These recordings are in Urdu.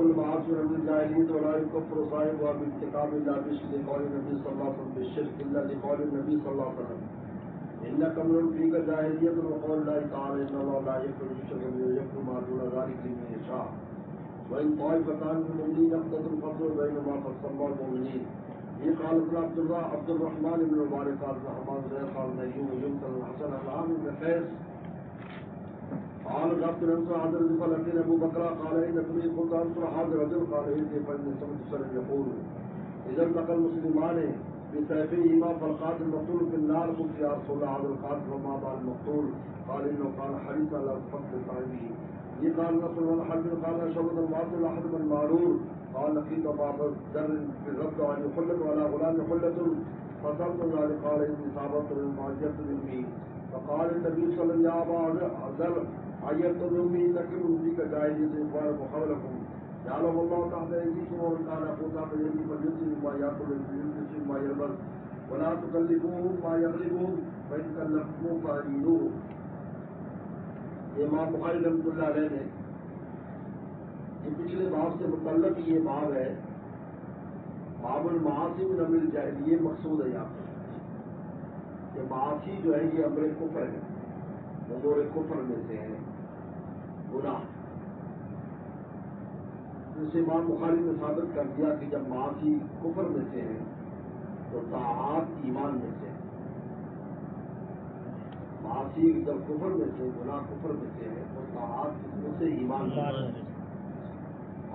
المعاصي من الجاهلية ولا يكفر صاحبها بارتكاب إلا لقول النبي صلى الله عليه وسلم بالشرك إلا لقول النبي صلى الله عليه وسلم إنك امرؤ فيك جاهلية وقول الله تعالى إن الله لا يغفر الشرك ويغفر ما دون ذلك لمن يشاء وإن طائفتان من المؤمنين اقتتلوا فاصلحوا بينهما فاصلحوا المؤمنين. یہ قال عبد الرحمن بن مبارک قال الرحمن زید قال نجوم يمثل الحسن العام بن قيس قال رب نمسى هذا الرجل فلكن ابو بكر قال ان كنت قلت انصر هذا الرجل قال اني فان سمعت سلم يقول اذا التقى المسلمان بسيفيهما فالقاتل المقتول في النار قلت يا رسول الله هذا القاتل وما بال المقتول قال انه كان حريصا على فقد صاحبه. یہ قال نصر بن حرب قال شبد المعطل احد بن معرور قال لقيت باب الدر في الرد عن حلة ولا غلام حلة فصلت ذلك قال اني صابت المعجبت بامي فقال النبي صلى الله عليه وسلم يا ابا ذر عيرت بامي انك فيك جاهلية يفارق حولكم يعلم الله تحت ايديكم ومن كان اخوه تحت يدي فليمسك مما ياكل ويمسك مما يلبس ولا تكلفوهم ما يغلبهم فان كلفتموه فاهينوه. امام بخاری رحمۃ اللہ علیہ نے یہ پچھلے باب سے متعلق یہ باب ہے باب المعاصی من امر الجاہلیہ. یہ مقصود ہے یہاں پر یہ معاصی جو ہے یہ امر کفر ہے امور کفر میں سے ہے گناہ. جسے امام بخاری نے ثابت کر دیا کہ جب معاصی کفر میں سے ہے تو طاعات ایمان میں سے ہے. معاصی جب کفر میں سے گناہ کفر میں سے ہے تو طاعات میں سے ایمان میں سے.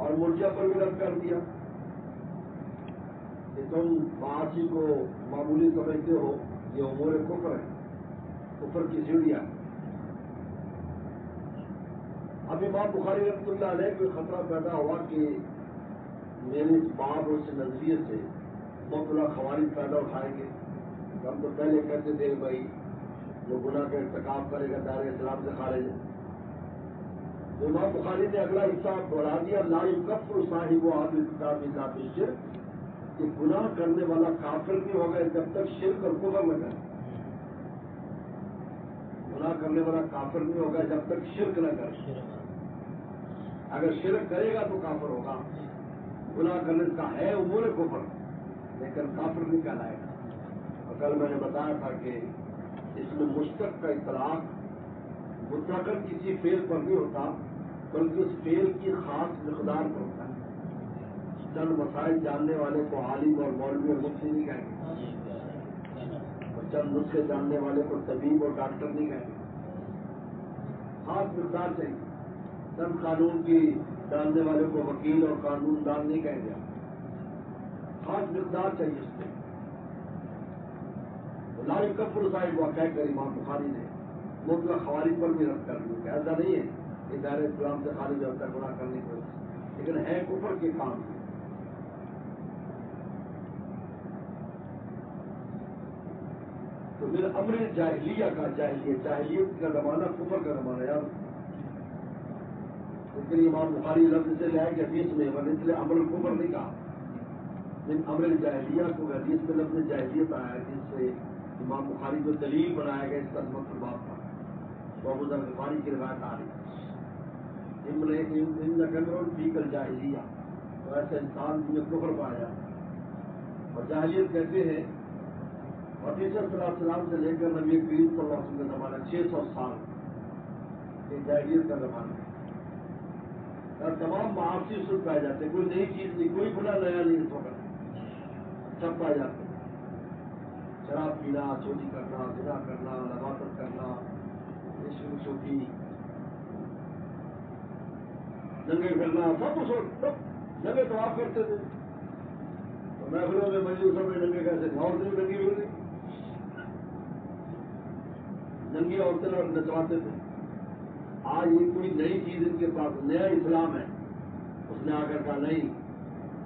اور مرجع پر بھی رد کر دیا کہ تم معاصی کو معمولی سمجھتے ہو یہ امور کفر ہے کفر کی سیڑھیاں. اب امام بخاری رحمۃ اللہ علیہ کو خطرہ پیدا ہوا کہ میرے اس باب اور اس نظریے سے مطلع خوارج پیدا اٹھائیں گے. ہم تو پہلے کہتے تھے بھائی جو گناہ کا ارتکاب کرے گا دار اسلام سے خارج ہے. امام بخاری نے اگلا حصہ بڑھا دیا لا یکفر صاحب اہل الکتاب الا بالشرک کہ گناہ کرنے والا کافر نہیں ہوگا جب تک شرک اور کفر نہ کرے. گناہ کرنے والا کافر نہیں ہوگا جب تک شرک نہ کرے. اگر شرک کرے گا تو کافر ہوگا. گناہ کرنے کا ہے امور کفر لیکن کافر نہیں کہلائے گا. اور کل میں نے بتایا تھا کہ اس میں مشتق کا اطلاق مطلقاً کسی فعل پر نہیں ہوتا بلکہ اس فعل کی خاص مقدار پر ہوتا ہے. چند مسائل جاننے والے کو عالم اور مولوی اور مفتی نہیں کہیں گے اور چند نسخے جاننے والے کو طبیب اور ڈاکٹر نہیں کہیں گے. خاص مقدار چاہیے. چند قانون کی جاننے والے کو وکیل اور قانون دان نہیں کہیں گے. خاص مقدار چاہیے اس میں. لا یکفر صاحب وہ کہہ کر امام بخاری نے مطلق خوارج پر بھی رد کر دیا کہ ایسا نہیں ہے کہ دار اسلام سے خارج ہوتا ہے گناہ کرنے کی وجہ سے لیکن ہے کفر کے کام. تو پھر امر جاہلیہ کا جاہلیت کا زمانہ کفر کا زمانہ یار. اس کے لیے امام بخاری لفظ سے لے کہ حدیث میں ورنہ اس لیے امر کفر نہیں کہا لیکن امر جاہلیہ کو حدیث میں لفظ جاہلیت آیا ہے جس سے امام بخاری کو دلیل بنایا گیا اس عظمت الباب کا. تو ابو ذر غفاری کی روایت آ رہی ان فی کل جاہلیہ تو ایسا انسان جنہیں کفر پایا. اور جاہلیت کہتے ہیں حدیث صلی اللہ علیہ وسلم سے لے کر نبی کریم صلی اللہ علیہ وسلم کا زمانہ 600 سال یہ جاہلیت کا زمانہ ہے. اور تمام معاصی اس وقت پائے جاتے ہیں. کوئی نئی چیز نہیں کوئی گناہ نیا نہیں اس وقت سب پائے جاتے ہیں. شراب پینا چوری کرنا زنا کرنا لواطت کرنا عشق شوقی ننگے کرنا سب کچھ ننگے طواف کرتے تھے. تو محفلوں میں مجلسوں میں ننگے کیسے عورتیں ننگی ہوئی تھی ننگی عورتیں اور نچواتے تھے. آج یہ کوئی نئی چیز ان کے پاس نیا اسلام ہے اس نے آ کر کہا نہیں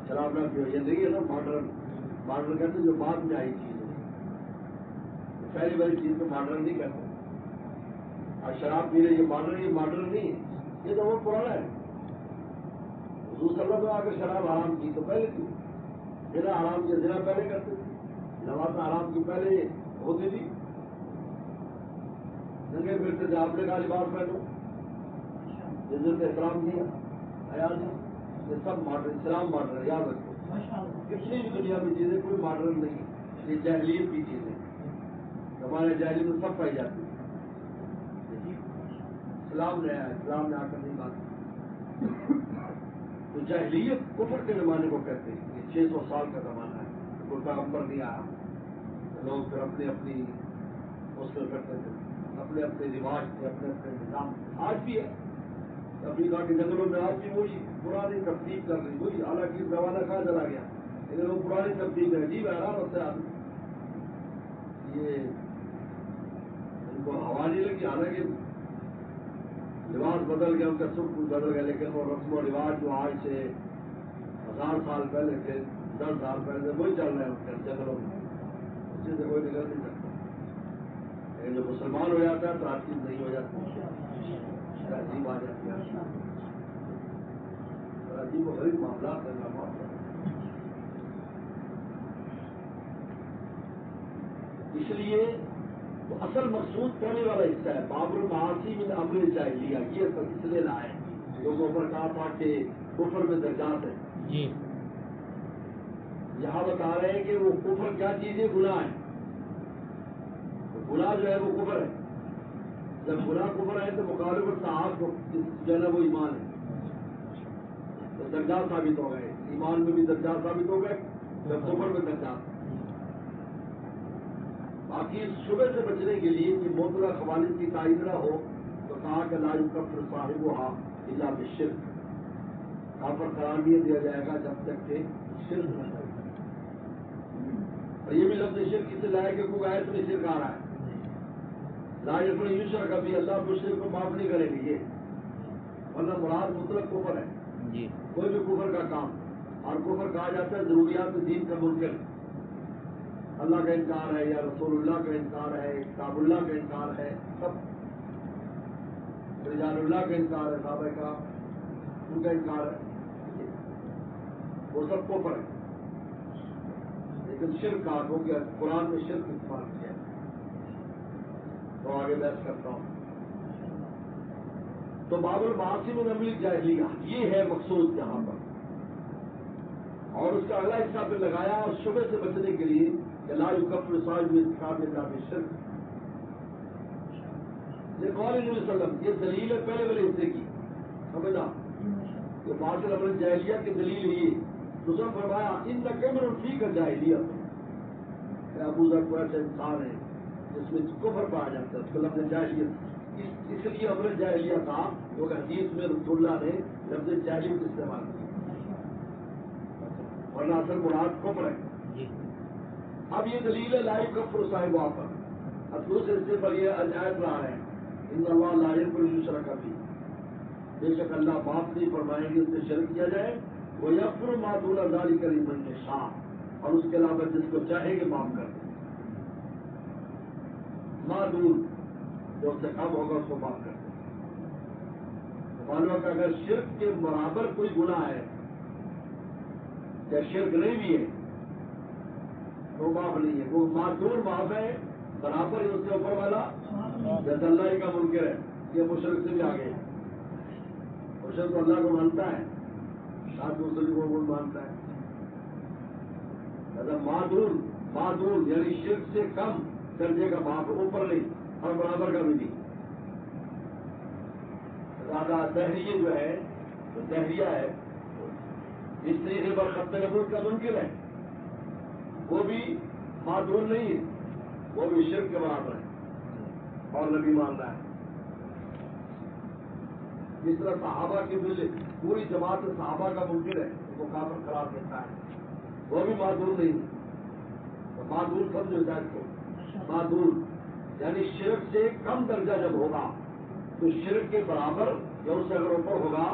شراب نہ پیو. یہ نہیں ہے نا ماڈرن کہتے جو بعد میں آئی چیز ہے. پہلی بڑی چیز کو ماڈرن نہیں کہتے. اور شراب پی رہے یہ ماڈرن نہیں ہے یہ تو بہت پرانا ہے. حضور صلی اللہ علیہ وسلم آ کر شراب حرام کی تو پہلے تھی. زنا حرام کی زنا پہلے کرتے تھے. نماز حرام کی پہلے ہوتی تھی. ننگے پھرتے تھے. آپ نے کہا لباس پہنو عزت احترام دیا عیال سے یہ سب ماڈرن، اسلام ماڈرن، یاد رکھو کتنی بھی دنیا میں چیزیں کوئی ماڈرن نہیں، یہ جاہلیت کی چیزیں ہمارے جاہلیت میں سب پائی جاتی ہے، اسلام نے آیا، اسلام نے آ کر نہیں بات۔ تو جاہلیت کفر کے زمانے کو کہتے ہیں، یہ 600 سال کا زمانہ ہے، کوئی پیغمبر نہیں آیا، لوگ پھر اپنی اپنی اس میں کرتے تھے، اپنے اپنے رواج تھے، اپنے اپنے نظام، آج بھی ہے افریقہ کے جنگلوں میں، آج بھی وہی پرانی ترتیب کر رہی، وہی حالانکہ زمانہ کہاں چلا گیا، لیکن وہ پرانی ترتیب ہے، عجیب حیران سے آدمی، یہ ان کو ہوا نہیں لگی، حالانکہ لباس بدل گیا، ان کا سب کچھ بدل گیا، لیکن وہ رسم و رواج جو آج سے 1000 سال پہلے تھے، 10 سال پہلے وہی چل رہے ہیں ان کے جنگلوں میں، اس سے کوئی نکل نہیں سکتا، لیکن جو مسلمان ہو جاتا ہے تو ہر چیز نہیں ہو جاتی، عجیب آ جاتی ہے، عجیب و غریب معاملات ہے معاملہ۔ اس لیے تو اصل مقصود پہلے والا حصہ ہے، باب المعاصی من امر الجاہلیہ، یہ سلسلے لائے لوگوں پر کہا تھا کہ کفر میں درجات ہیں، جی یہاں بتا رہے ہیں کہ وہ کفر کیا چیز ہے، گناہ ہے، گناہ جو ہے وہ کفر ہے، جب گناہ کفر ہے تو مخالفت صاحب جو ہے نا وہ ایمان ہے، تو درجات ثابت ہو گئے، ایمان میں بھی درجات ثابت ہو گئے، جب کفر میں درجات۔ باقی شبہ سے بچنے کے لیے کہ معتبرہ خوالد کی تائید نہ ہو تو کہا کہ لا یکفر صاحبها الا بالشرک، کافر قرار نہیں دیا جائے گا جب تک کہ شرک نہ کرے، اور یہ بھی لفظ شرک سے لائے کہ کوئی آیت میں شرک آ رہا ہے، لا یکفر یشرک بھی، اللہ کو شرک کو معاف نہیں کرے گی، یہ ورنہ مراد مطلق کفر ہے، جی کوئی بھی کفر کا کام، اور کفر کہا جاتا ہے ضروریات دین کا منکر، اللہ کا انکار ہے یا رسول اللہ کا انکار ہے، کتاب اللہ کا انکار ہے، سب رجال اللہ کا انکار ہے، صحابہ کرام ان کا انکار ہے، وہ سب کو پر ہے، لیکن شرک کا ہو گیا، قرآن میں شرک استعمال کیا، تو آگے بحث کرتا ہوں۔ تو باب المعاصی من امر الجاہلیہ یہ ہے مقصود یہاں پر، اور اس کا اگلا حصہ پہ لگایا اور شبہ سے بچنے کے لیے کہ لا یکفر صاحب ارتکاب الا بالشرک، یہ قول نبی صلی اللہ علیہ وسلم، یہ دلیل ہے پہلے والے حصے کی، سمجھا یہ باطل امر جاہلیہ کی دلیل ہے، یہ دوسرا فرمایا انک امرؤ فیک جاہلیہ، ابو ذر کو ایسا انسان ہے جس میں کفر پایا جاتا ہے، اس کو لفظ جاہلیت، اس لیے امر جاہلیہ تھا کیونکہ حدیث میں رسول اللہ نے لفظ جاہلیت استعمال کیا، ورنہ اصل مراد کفر ہے۔ اب یہ دلیل ہے لا یکفر صاحبہ پر، اب دوسرے حصے پر یہ آیت لا رہے ہیں ان اللہ لا یغفر ان یشرک بہ، بے شک اللہ معاف نہیں فرمائیں گے اس سے شرک کیا جائے، ویغفر ما دون ذلک لمن یشاء، اور اس کے علاوہ جس کو چاہے گے معاف کر دیں، ما دون جو اس سے کم ہوگا اس کو معاف کر دیں، معلوم کہ اگر شرک کے برابر کوئی گناہ ہے یا شرک نہیں بھی ہے وہ معاف نہیں ہے، وہ معذور معاف ہے، برابر ہی اس سے اوپر والا جیسے اللہ ہی کا منکر ہے، یہ مشرک سے بھی آگے ہے، مشرک تو اللہ کو مانتا ہے، ساتھ دوسرے کو مانتا ہے، معذور یعنی شرک سے کم درجے کا معاف، اوپر نہیں اور برابر کا بھی نہیں، زیادہ دہریے جو ہے جو دہریہ ہے اس طریقے پر خط نبوت کا منکر ہے، وہ بھی معذور نہیں ہے، وہ بھی شرک کے برابر ہے اور نبی مان رہا ہے، جس طرح صحابہ کی پوری جماعت صحابہ کا منکر ہے، اس کو کافر قرار دیتا ہے، وہ بھی معذور نہیں ہے، تو معذور سمجھو جائے کو، معذور یعنی شرک سے کم درجہ جب ہوگا تو شرک کے برابر یا اس سے اگر اوپر ہوگا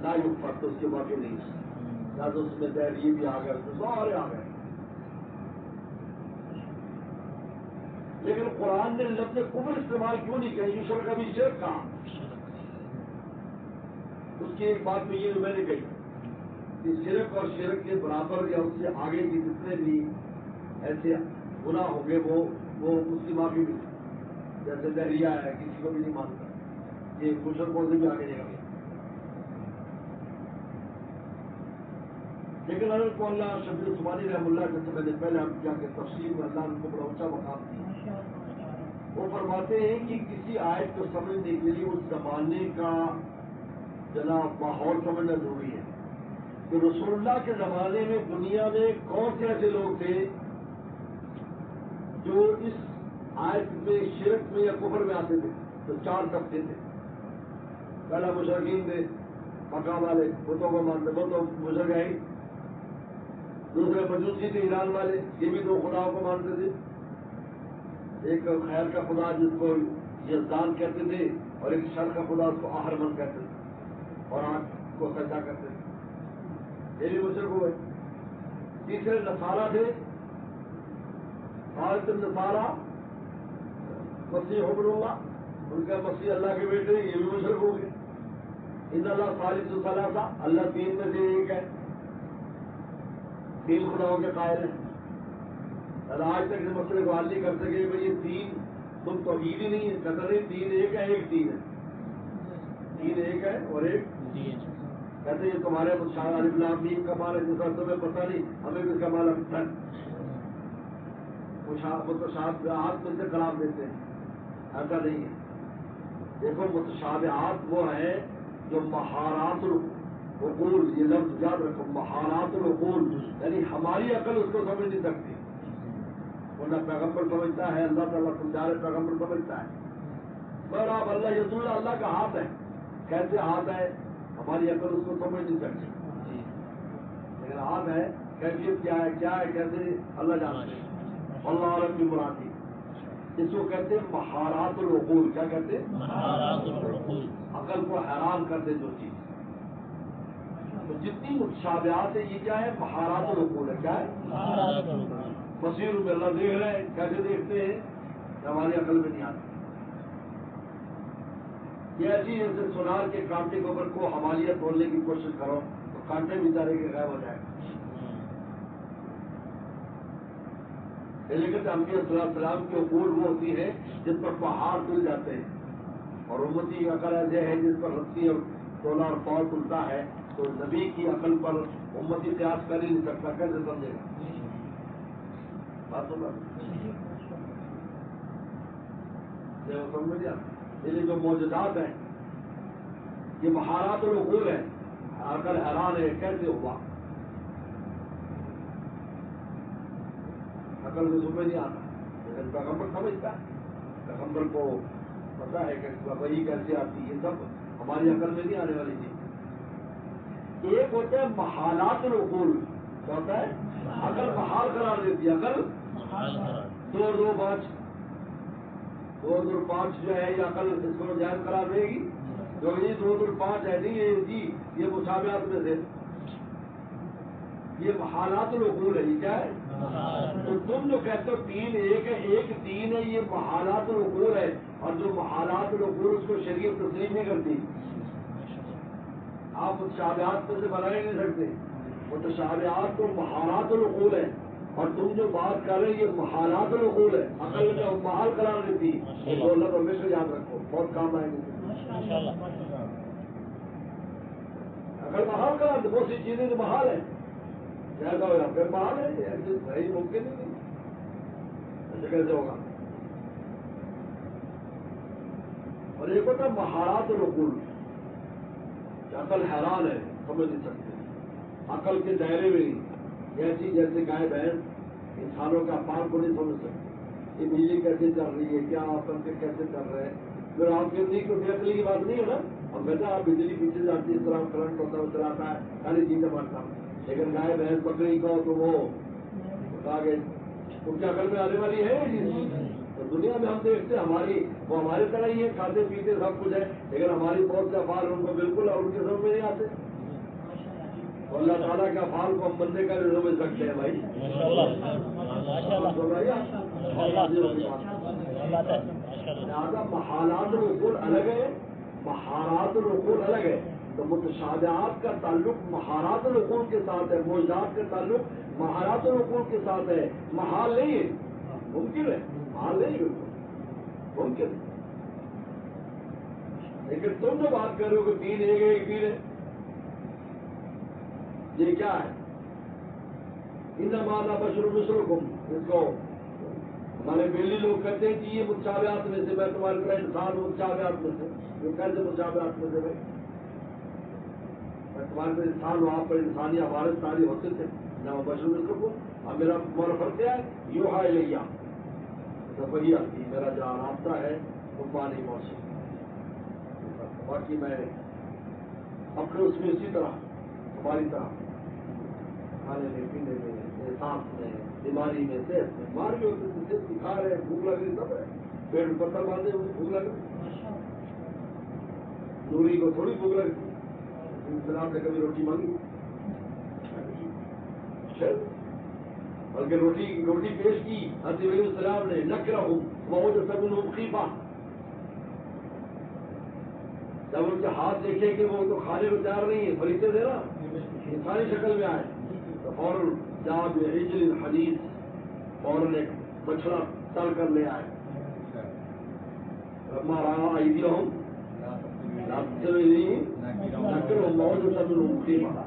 لا یغفر تو اس کے باقی نہیں، یا تو اس میں دہریے بھی آ گئے، اس میں سارے آ گئے، لیکن قرآن نے لفظ کفر استعمال کیوں نہیں کہی، یشرک کا بھی شرک کہا، اس کی ایک بات تو یہ میں نے کہی کہ شرک اور شرک کے برابر یا اس سے آگے کے جتنے بھی ایسے گناہ ہوں گے وہ اس کی معافی ملی، جیسے دہریہ ہے کسی کو بھی نہیں مانتا، یہ مشرکوں سے بھی آگے جائے گا، لیکن حضرت مولانا شبیر عثمانی رحمہ اللہ جیسے میں نے پہلے ہم کیا کہ تفسیر میں اللہ نے کو بڑا اونچا مقام دیا، وہ فرماتے ہیں کہ کسی آیت کو سمجھنے کے لیے اس زمانے کا جناب ماحول سمجھنا ضروری ہے کہ رسول اللہ کے زمانے میں دنیا میں کون سے ایسے لوگ تھے جو اس آیت میں شرک میں یا کفر میں آتے تھے. تو 4 طبقے تھے. پہلا مشرکین تھے، مکہ والے بتوں کو مانتے، وہ تو مشرک ہے ہی. دوسرے مجوسی تھے ایران والے، یہ بھی 2 خداؤں کو مانتے تھے. ایک خیر کا خدا جس کو یزدان کہتے تھے، اور ایک شر کا خدا اس کو آہرمن کہتے تھے، اور آنکھ کو سجدہ کرتے تھے. یہ بھی مشرک ہوئے. تیسرے نصارہ تھے، حضرت نصارہ مسیح ابن اللہ، ان کا مسیح اللہ کے بیٹے، یہ بھی مشرک ہو گئے. ان اللہ ثالث ثلاثہ، اللہ 3 میں سے ایک ہے، 3 خداؤں کے قائل ہیں. آج تک اس مسئلے کو حل نہیں کر سکے بھائی یہ 3 تم توحید ہی نہیں ہے. کہتا نہیں 3 ایک ہے، ایک 3 ہے. 3 ایک ہے اور ایک کہتے یہ تمہارے الف لام میم کا مال ہے، جس کا تمہیں پتہ نہیں، ہمیں بھی اس کا مال ابھی تک متشابہات میں سے کلام دیتے ہیں. ایسا نہیں ہے. دیکھو متشابہات وہ ہیں جو مہارات العقول، یہ لفظ یاد رکھو، مہارات العقول، یعنی ہماری عقل اس کو سمجھ نہیں سکتی. ورنہ پیغمبر سمجھتا ہے، اللہ تعالیٰ سمجھا رہے پیغمبر سمجھتا ہے. پر آپ اللہ یسول اللہ کا ہاتھ ہے، کیسے ہاتھ ہے ہماری عقل اس کو سمجھ نہیں سکتی، لیکن ہاتھ ہے. کیفیت کیا ہے کیسے اللہ جانتے ہیں. اللہ عالم کی مرادی اس کو کہتے ہیں مہارات العقول. کیا کہتے ہیں؟ مہارات العقول. عقل کو حیران کر دے جو چیز. تو جتنی متشابہات ہے یہ کیا ہے؟ مہارات العقول ہے. کیا ہے؟ مہارات العقول. بصیر میں اللہ دیکھ رہے ہیں، کیسے دیکھتے ہیں کہ ہماری عقل میں نہیں آتی. یہ ایسی جیسے سونار کے کانٹے کے اوپر کو حوالیت بولنے کی کوشش کرو تو کانٹے بیچارے کے غائب ہو جائے گا. لیکن انبیاء صلی اللہ علیہ وسلم کی عقول وہ ہوتی ہے جس پر پہاڑ تل جاتے ہیں، اور امتی کی عقل ایسے ہے جس پر رسی اور تولا اور پاؤ تلتا ہے. تو نبی کی عقل پر امتی قیاس کر ہی نہیں سکتا. کیسے سمجھے گا؟ بات ہوگا سمجھ گیا. یہ جو موجودات ہیں یہ مہارات العقول ہے. عقل حیران ہے کیسے ہوا، عقل کو سمجھ نہیں آتا. لیکن پیغمبر سمجھتا ہے، پیغمبر کو پتا ہے کہ وہی کیسے آتی. یہ سب ہماری عقل میں نہیں آنے والی چیز. ایک ہوتا ہے محالات العقول. کیا ہوتا ہے؟ عقل محال قرار دیتی ہے. عقل 2 2 5 2 2 5 جو ہے یہ عقل اس کو جائز قرار دے گی. جو یہ 2 2 5 ہے نہیں جی یہ مشابہات میں سے، یہ محالات العقول ہے. یہ کیا ہے؟ تو تم جو کہتے ہو 3 ایک ہے، ایک 3 ہے، یہ محالات العقول ہے. اور جو محالات العقول اس کو شریعت تسلیم نہیں کرتی. آپ متشابہات میں سے بنا ہی نہیں سکتے. متشابہات تو محالات العقول ہے، اور تم جو بات کر رہے یہ محالات العقول ہے. عقل جو محال قرار دیتی وہ اللہ ہمیشہ یاد رکھو، بہت کام آئے گی. عقل محال قرار دے بہت سی چیزیں جو محال ہے. جیسا ہو پھر محال ہے، صحیح ممکن ہی نہیں. ایسے کیسے ہوگا؟ اور ایک ہوتا ہے مہارات العقول، عقل حیران ہے، سمجھ نہیں سکتے، عقل کے دائرے میں نہیں. ایسی جیسے گائے بھینس انسانوں کا پار کو نہیں سمجھ سکتے. یہ بجلی کیسے چل رہی ہے، کیا آپ کے کیسے چل رہے ہیں. پھر آپ کے لیے کوئی عقل کی بات نہیں ہے نا. اور بیٹا آپ بجلی پیچھے جاتی ہے، اس طرح کرنٹ ہوتا ہے چلاتا ہے، ساری چیزیں مانتا ہوں. لیکن گائے بھینس بکری کو تو وہ آگے ان کی عقل میں آنے والی ہے یہ چیز. تو دنیا میں ہم دیکھتے ہیں وہ ہماری طرح ہی ہے، کھاتے پیتے سب کچھ ہے، لیکن ہماری بہت سے افعال ان کو بالکل اور ان کے سمجھ میں نہیں آتے. تو اللہ تعالیٰ کے افعال کو ہم بندے کا نہیں سمجھ سکتے ہیں بھائی. لہٰذا محالات العقول الگ ہے، مہارات العقول الگ ہے. تو متشابہات کا تعلق مہارات العقول کے ساتھ ہے، موجودات کا تعلق مہارات العقول کے ساتھ ہے. محال نہیں ہے، ممکن ہے. محال نہیں بالکل ممکن ہے. لیکن تم جو بات کر رہے ہو کہ 3 ایک ہے، 1 3 ہے، یہ کیا ہے؟ انما انا بشر مثلکم، اس کو ہمارے بیلی لوگ کہتے ہیں کہ یہ متشابہات میں سے، میں تمہاری طرح انسان ہوں متشابہات میں سے. یہ کیسے متشابہات میں سے بھائی؟ میں تمہارے طرح انسان ہوں، آپ پر انسانی عوارض ساری ہوتے تھے. نہ بشر مثلکم، اب میرا تمہارا فرق کیا ہے؟ یوحا الیہ، تو وہی آتی میرا جہاں رابطہ ہے وہ پانی موسم. باقی میں اپنے اس میں اسی طرح ہماری طرح کھانے میں، پینے میں، احساس میں، بیماری میں، صحت میں. بیمار بھی ہوتے ہیں، صحت کی کھا رہے ہیں، بھوک لگ رہی، سب ہے، پیٹ میں پتھر باندھے ہوئے، بھوک لگ رہی. نوری کو تھوڑی بھوک لگ رہی، انسلام نے کبھی روٹی مانگی؟ بلکہ روٹی پیش کی حضرت ابراہیم السلام نے، نکرہم ووجد منہم خیفہ. جب ان کے ہاتھ دیکھے کہ وہ تو کھانے کو تیار نہیں ہے، فرشتے تھے نا، انسانی شکل میں آئے، تو فوراً جاب عجل حدیث، فوراً ایک بچڑا تل کر لے آئے. لما رأى أيديهم لا تصل إليه نكرهم ووجد منهم خيفة.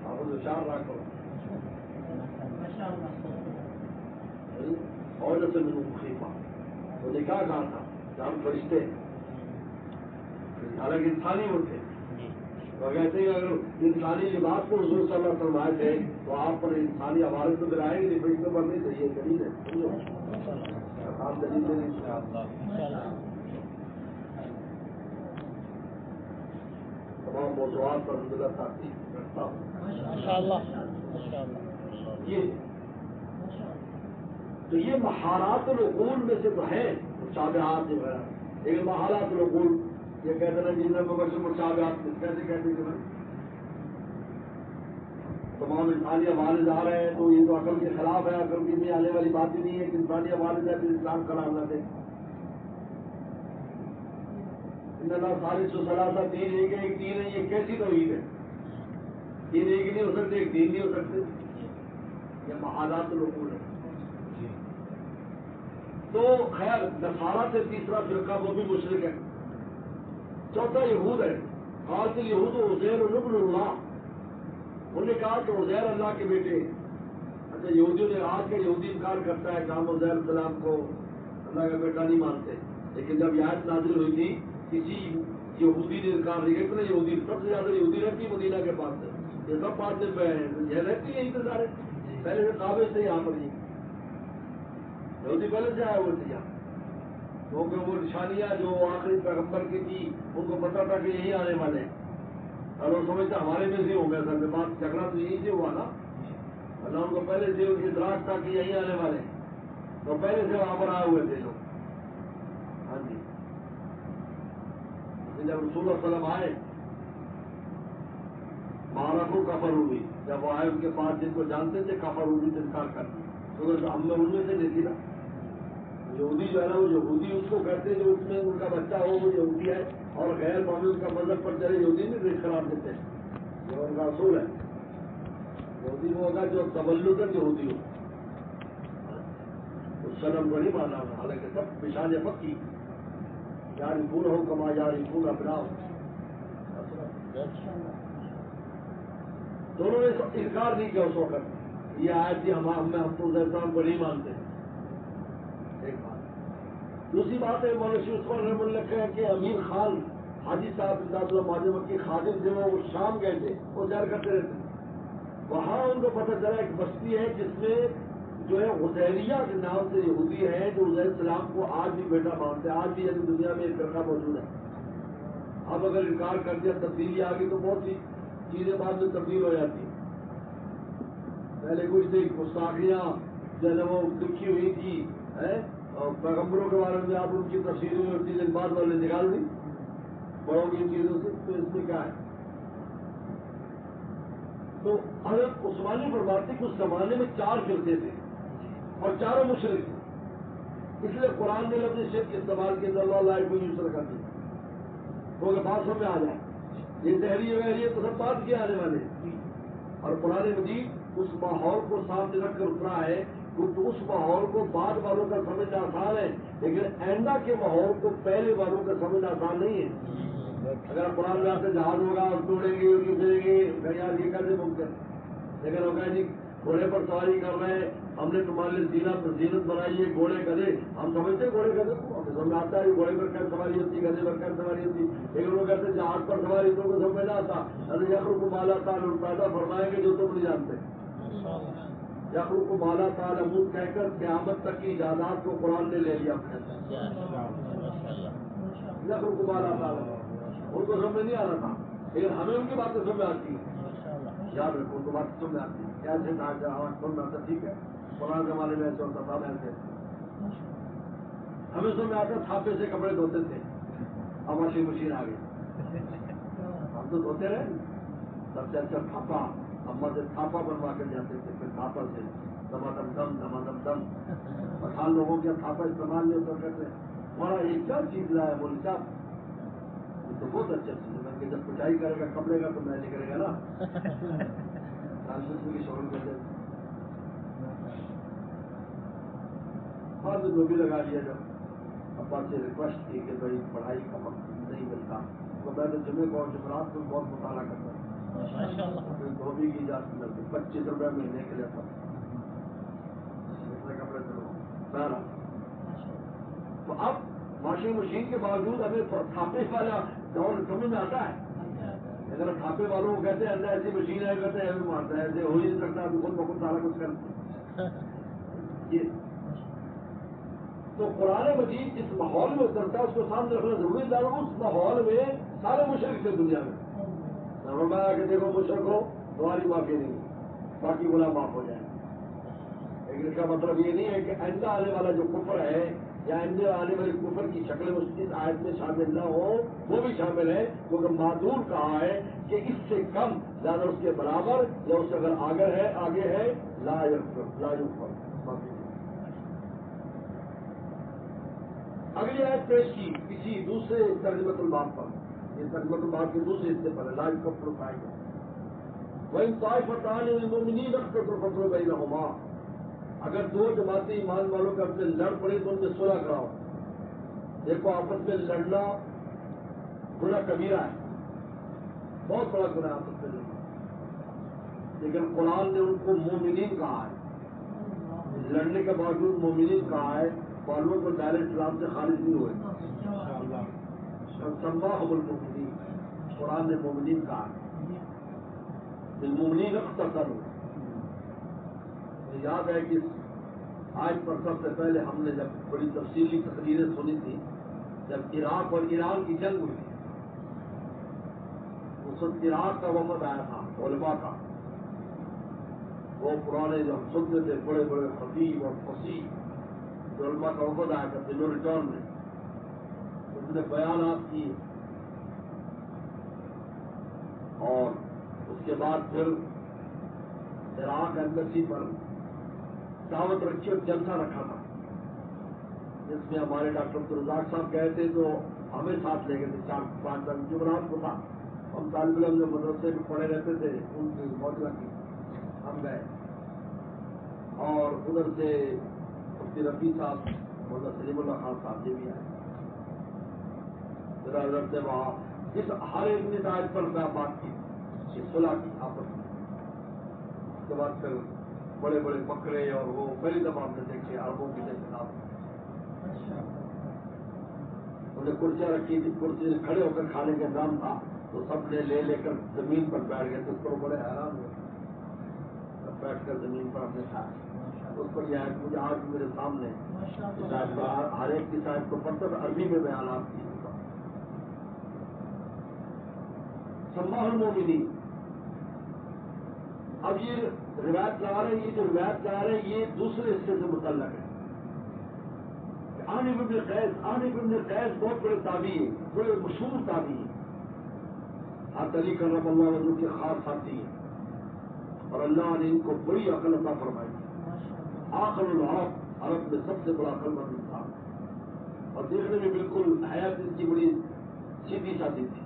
آپ کو چار لاکھ اور جیسے منہم خیفہ، وہ نے کیا کہا تھا کہ ہم فرشتے ہیں، حالانکہ انسانی وہ تھے. تو کہتے ہیں اگر انسانی لباس کو حضور صلی اللہ علیہ وسلم آئے تھے تو آپ پر انسانی عوارض تو ملائیں گے نہیں، فرشتوں پر نہیں تھے. یہ دلیل ہے، سمجھو آپ دلیل دیں انشاءاللہ. تمام موضوعات پر الحمدللہ تحقیق کرتا ہوں ماشاءاللہ. تو یہ مہارات العقول میں سے تو ہے مشابہات وغیرہ. لیکن مہارات العقول یہ کہتے ہیں جن میں بشر مشابہات کیسے کہتے ہیں؟ تمام انسانی عوارض آ رہے ہیں تو یہ تو عقل کے خلاف ہے. عقل کی بھی آنے والی بات ہی نہیں ہے کہ انسانی عوارض ہے پھر اسلام کلام نہ دے. اللہ خالص و ثلاثہ تین ایک ہے، ایک دین ہے. یہ کیسی توحید ہے؟ تین ایک نہیں ہو سکتے، ایک دین نہیں ہو سکتے. یہ محالات العقول ہے. تو خیر نصارہ سے تیسرا فرقہ وہ بھی مشرک ہے. چوتھا یہود ہے. قالت یہود عزیر ابن اللہ، انہوں نے کہا کہ عزیر اللہ کے بیٹے. اچھا یہودیوں نے آج کا یہودی انکار کرتا ہے کہ ہم عزیر السلام کو اللہ کا بیٹا نہیں مانتے. لیکن جب یہ آیت نازل ہوئی تھی کسی یہودی نے انکار نہیں کیا. اتنا یہودی سب سے زیادہ یہودی رہتی مدینہ کے پاس سے، یہ سب بات میں یہ رہتی ہے انتظار ہے. پہلے سے قابل سے یہاں پر یہودی پہلے سے آئے ہوئے تھے یہاں، کیونکہ وہ نشانیاں جو آخری پیغمبر کی تھی ان کو پتا تھا کہ یہی آنے والے ہیں. اور وہ سمجھتا ہمارے میں سے ہو گیا سر بات، جھگڑا تو یہی سے ہوا نا. اللہ ان کو پہلے سے ان کی ادراک تھا کہ یہی آنے والے ہیں، تو پہلے سے وہاں پر آئے ہوئے تھے لوگ. ہاں جی. جب رسول اللہ علیہ وسلم آئے مہارتوں کفر ہوئی، جب وہ آئے ان کے پاس جن کو جانتے تھے کفر ہوئی تو انکار کر دی. تو ہم نے ان میں سے نہیں تھی نا. یہودی جو ہے نا وہ یہودی اس کو کہتے جو اس میں ان کا بچہ ہو وہ یہودی ہے، اور غیر مومن کا مذہب پر چلے یہودی نہیں ریٹ قرار دیتے ہیں. یہ ان کا اصول ہے. یہودی وہ ہوگا جو تبلدن یہودی ہو، اس شرم کو نہیں مانا. حالانکہ سب پشان پکی یار پور ہو کما یار پور اپنا ہو، دونوں نے انکار نہیں کیا اس وقت. یہ آئے تھی ہم تو اسلام کو نہیں مانتے. ایک بات. دوسری بات ہے مولانا عثمان رحمۃ اللہ ہے کہ امیر خان حاجی صاحب امداد اللہ معظم کے خادم تھے، وہ شام گئے تھے، وہ سیر کرتے رہتے. وہاں ان کو پتہ چلا ایک بستی ہے جس میں جو ہے عزیریہ کے نام سے یہودی ہے جو عزیر السلام کو آج بھی بیٹا مانتے ہیں. آج بھی یعنی دنیا میں ایک فرقہ موجود ہے. اب اگر انکار کر دیا تبدیلی آ گئی تو بہت سی چیزیں بعد میں تبدیل ہو جاتی ہیں. پہلے کچھ تھی گستاخیاں جو ہے وہ لکھی ہوئی تھی اور پیغمبروں کے بارے میں آپ ان کی تفصیلوں میں چیزیں بعد والے نکال دی بڑوں کی چیزوں سے. تو اس میں کیا ہے؟ تو حضرت عثمانی فرماتے کہ اس زمانے میں 4 فرقے تھے اور چاروں مشرک تھے. اس لیے قرآن نے لفظ شرک استعمال کیا اللہ علیہ کو یوز کر دیا کیونکہ بات سب میں آ جائے. یہ تحریر وحریت تو سب بات کیا آنے والے. اور قرآن مجید اس ماحول کو سامنے رکھ کر اترا ہے کیونکہ اس ماحول کو بعد والوں کا سمجھنا آسان ہے لیکن آئندہ کے ماحول کو پہلے والوں کا سمجھنا آسان نہیں ہے. اگر قرآن میں آپ سے جہاز ہوگا اور توڑیں گے گزریں گے یار یہ کیسے ممکن. لیکن ہوگا جی گھوڑے پر سواری کر رہے ہیں، ہم نے تمہارے لیے زینت بنائی ہے گھوڑے گدھے، ہم سمجھتے گھوڑے گدھے کو، ہمیں سمجھ آتا ہے گھوڑے پر کیا سواری ہوتی، گدھے پر کیا سواری ہوتی، لیکن وہ کہتے ہیں جہاز پر سواری تو کو سمجھ آتا، ارے یخر کو مالا تعالیٰ پیدا فرمائیں گے جو تم نہیں جانتے، یخر کو مالا تعالیٰ منہ کہہ کر قیامت تک کی ایجادات کو قرآن نے لے لیا اپنے یخر کو مالا تعالیٰ، ان کو سمجھ نہیں آ رہا تھا، لیکن ہمیں ان کی باتیں سمجھ آتی ہیں، یاد رکھو ان کو بات سمجھ آتی ہے، کیسے سمجھ آتا، ٹھیک ہے، قرآن زمانے میں ایسے ہوتا تھا ایسے، ہمیں سمجھ آتا تھاپے سے کپڑے دھوتے تھے، اب واشنگ مشین آ گئی، ہم تو دھوتے رہے، سب سے اچھا تھاپا، اما سے تھاپا بنوا کر جاتے تھے، پھر تھاپا سے دمادم دم، پٹھان لوگوں کے تھاپا استعمال نہیں ہوتا کرتے، ہمارا ایک کیا چیز لایا بول صاحب، یہ تو بہت اچھا چیز ہے، میں کہ جب پٹائی کرے گا کپڑے کا تو میں نکلے گا نا، کی شور کرتے بعد میں جو بھی لگا لیا، جب ابا سے ریکویسٹ کی کہ بھائی پڑھائی کا وقت نہیں ملتا تو میں تو جمعے کو اور جمعرات کو بہت مطالعہ کرتا ہوں، دھوبی کی اجازت ملتی 25 روپئے مہینے کے لیے کپڑے دھو، تو اب واشنگ مشین کے باوجود ہمیں تھاپے والا دور سمجھ میں آتا ہے، اگر تھاپے والوں کو کہتے ہیں ایسی مشین ہے کہتے ہیں مارتا ہے، ایسے ہو ہی نہیں سکتا، خود بخود سارا کچھ کرتے یہ، تو قرآن مجید جس ماحول میں اترتا ہے اس کو سامنے رکھنا ضروری تھا، اس ماحول میں سارے مشرک تھے دنیا میں، فرمایا کہ دیکھو مشرک ہو تمہاری معافی نہیں، باقی گناہ معاف ہو جائیں، لیکن اس کا مطلب یہ نہیں ہے کہ آئندہ آنے والا جو کفر ہے یا آئندہ آنے والی کفر کی شکل اس آیت میں شامل نہ ہو، وہ بھی شامل ہے، کیونکہ معذور کہا ہے کہ اس سے کم زیادہ اس کے برابر یا اس سے اگر آگے ہے لا یغفر معافی۔ اگلی آیت پیش کی کسی دوسرے ترجمۃ الباب پر، یہ ترجمۃ الباب کے دوسرے حصے پر ہے، لا یکفر پائے گا وَإِن طَائِفَتَانِ مِنَ الْمُؤْمِنِينَ اقْتَتَلُوا بَيْنَهُمَا، اگر دو جماعتیں ایمان والوں کے اپنے لڑ پڑے تو ان میں صلح کراؤ، دیکھو آپس میں لڑنا گناہ کبیرہ ہے، بہت بڑا گناہ آپس میں لڑنا، لیکن قرآن نے ان کو مومنین کہا ہے، لڑنے کے باوجود مومنین کہا ہے، معلوم کو دائرہ اسلام سے خارج نہیں ہوئے، سماهم المؤمنین، قرآن نے مومنین کہا ہے، بالمؤمنین اقتتلوا، یاد ہے کہ آج پر سب سے پہلے ہم نے جب بڑی تفصیلی تقریریں سنی تھی جب عراق اور ایران کی جنگ ہوئی تھی، اس وقت عراق کا وفد آیا تھا علماء کا، وہ پرانے جو ہم سنتے تھے بڑے بڑے خطیب اور فصیح جو علماء کا وفد آیا تھا دنو ریٹرن میں، اس نے بیانات کیے، اور اس کے بعد پھر عراق ایمبیسی پر دعوت رکھی اور جلسہ رکھا تھا، جس میں ہمارے ڈاکٹر عبدالرزاق صاحب گئے تھے تو ہمیں ساتھ لے گئے تھے، 4-5 جمعرات کو تھا، ہم طالب علم جو مدرسے میں پڑھے رہتے تھے ان کی موجودہ کی ہم گئے، اور ادھر سے مفتی رفیع صاحب مولانا سلیم اللہ خان صاحب یہ بھی آئے، پھر حضرت سے وہاں اس ہر ایک نے آیت پر بات کی، صلح کی آپس میں، اس کے بعد پھر بڑے بڑے بکرے اور وہ پہلی دفعہ ہم نے دیکھے عربوں کی جیسے نام، انہوں نے کرسیاں رکھی تھی، کرسی سے کھڑے ہو کر کھانے کا انتظام تھا تو سب نے لے کر زمین پر بیٹھ گئے، تو اس پر بڑے حیران ہوئے، سب بیٹھ کر زمین پر ہم نے کھایا، اس پر یہ آیت مجھے آج میرے سامنے ہر ایک کی شاید کو پڑھتا تھا، عربی میں بیانات کی سماح المومنین۔ اب یہ روایت لا رہے ہیں، یہ جو روایت لا رہے ہیں یہ دوسرے حصے سے متعلق ہے، عامر بن قیس بہت بڑے تابعی ہیں، بڑے مشہور تابعی ہیں، حضرت علی کرم اللہ وجہ کے خاص ساتھی ہیں، اور اللہ نے ان کو بڑی عقل عطا فرمائی، عاقل العرب، عرب میں سب سے بڑا عقل مند انسان، اور دیکھنے میں بالکل حیات ان کی بڑی سیدھی سادھی تھی،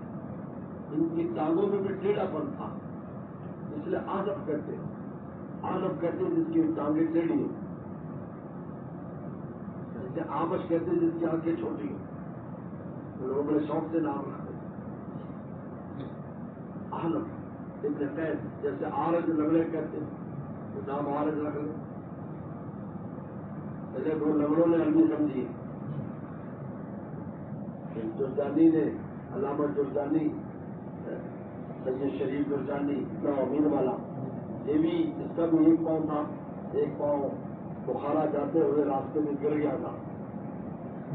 ان کی ٹانگوں میں بھی ٹیڑھا پن تھا، اس لیے آنف کہتے جس کی ٹانگیں ٹیڑھی ہیں، جیسے آمش کہتے جس کی آنکھیں چھوٹی ہیں، لوگ بڑے شوق سے نام رکھتے ہیں، احنف ابن قیس، جیسے آرج لگڑے کہتے ہیں، نام عارض رکھ لیں. پہلے دو لنگڑوں نے عربی سمجھی. جرجانی نے علامہ جرجانی سید شریف جرجانی اتنا امین والا، یہ بھی اس کا بھی ایک پاؤں تھا. ایک پاؤں بخارا جاتے ہوئے راستے میں گر گیا تھا.